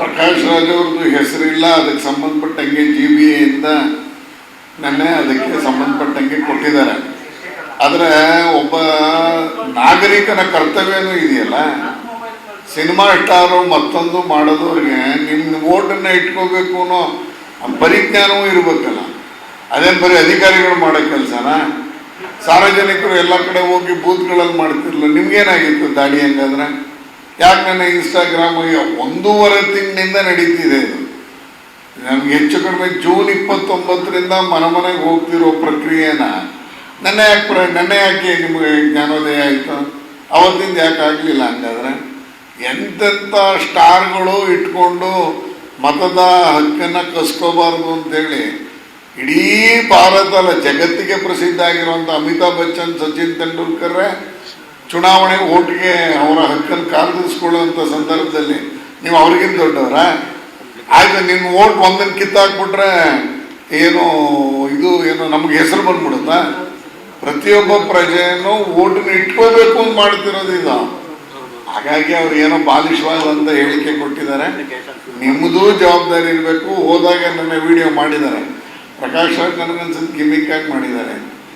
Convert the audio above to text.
ಪ್ರಕಾಶ್ ರಾಜ್ ಅವ್ರದ್ದು ಹೆಸರಿಲ್ಲ, ಅದಕ್ಕೆ ಸಂಬಂಧಪಟ್ಟಂಗೆ GBA ಇಂದ ನೆನ್ನೆ ಅದಕ್ಕೆ ಸಂಬಂಧಪಟ್ಟಂಗೆ ಕೊಟ್ಟಿದ್ದಾರೆ. ಆದರೆ ಒಬ್ಬ ನಾಗರಿಕನ ಕರ್ತವ್ಯನೂ ಇದೆಯಲ್ಲ, ಸಿನಿಮಾ ಸ್ಟಾರು ಮತ್ತೊಂದು ಮಾಡೋದವ್ರಿಗೆ ನಿಮ್ಮ ಓಟನ್ನು ಇಟ್ಕೋಬೇಕು ಅನ್ನೋ ಪರಿಜ್ಞಾನವೂ ಇರಬೇಕಲ್ಲ. ಅದೇನು ಬರೀ ಅಧಿಕಾರಿಗಳು ಮಾಡೋ ಕೆಲಸನ? ಸಾರ್ವಜನಿಕರು ಎಲ್ಲ ಕಡೆ ಹೋಗಿ ಬೂತ್ಗಳಲ್ಲಿ ಮಾಡ್ತಿರಲಿಲ್ಲ, ನಿಮ್ಗೇನಾಗಿತ್ತು ದಾಡಿ? ಹಂಗಾದ್ರೆ ಯಾಕೆ ನನ್ನ ಇನ್ಸ್ಟಾಗ್ರಾಮ್ 1.5 ತಿಂಗಳಿಂದ ನಡೀತಿದೆ ಇದು. ನಮ್ಗೆ ಹೆಚ್ಚು ಕಡಿಮೆ ಜೂನ್ 29ರಿಂದ ಮನೆಗೆ ಹೋಗ್ತಿರೋ ಪ್ರಕ್ರಿಯೆನ ನೆನ್ನೆ ಯಾಕೆ ನಿಮಗೆ ಜ್ಞಾನೋದಯ ಆಯಿತು? ಅವತ್ತಿಂದ ಯಾಕೆ ಆಗಲಿಲ್ಲ? ಹಂಗಾದ್ರೆ ಎಂತೆಂಥ ಸ್ಟಾರ್ಗಳು ಇಟ್ಕೊಂಡು ಮತದ ಹಕ್ಕನ್ನು ಕಸ್ಕೋಬಾರ್ದು ಅಂತೇಳಿ ಇಡೀ ಭಾರತ ಅಲ್ಲ ಜಗತ್ತಿಗೆ ಪ್ರಸಿದ್ಧ ಆಗಿರುವಂಥ ಅಮಿತಾಬ್ ಬಚ್ಚನ್, ಸಚಿನ್ ತೆಂಡೂಲ್ಕರ್ರೆ ಚುನಾವಣೆಗೆ ಓಟಿಗೆ ಅವರ ಹಕ್ಕನ್ನು ಕಾಯ್ದಿರಿಸ್ಕೊಳ್ಳುವಂಥ ಸಂದರ್ಭದಲ್ಲಿ ನೀವು ಅವ್ರಿಗಿಂತ ದೊಡ್ಡವರ? ಆಯ್ತು, ನಿಮ್ಮ ಓಟ್ ಒಂದನ್ನು ಕಿತ್ತಾಕ್ಬಿಟ್ರೆ ಏನು ನಮ್ಗೆ ಹೆಸರು ಬಂದ್ಬಿಡುತ್ತಾ? ಪ್ರತಿಯೊಬ್ಬ ಪ್ರಜೆಯನ್ನು ಓಟನ್ನು ಇಟ್ಕೋಬೇಕು ಅಂತ ಮಾಡ್ತಿರೋದು ಇದು. ಹಾಗಾಗಿ ಅವ್ರು ಏನೋ ಬಾಲಿಶವಾದಂತ ಹೇಳಿಕೆ ಕೊಟ್ಟಿದ್ದಾರೆ. ನಿಮ್ಮದು ಜವಾಬ್ದಾರಿ ಇರಬೇಕು. ಹೋದಾಗ ನನ್ನ ವಿಡಿಯೋ ಮಾಡಿದ್ದಾರೆ, ಪ್ರಕಾಶ್ ರಾಜ್ ನನಗನ್ಸುತ್ತೆ ಗಿಮಿಕ್ ಆಗಿ ಮಾಡಿದ್ದಾರೆ.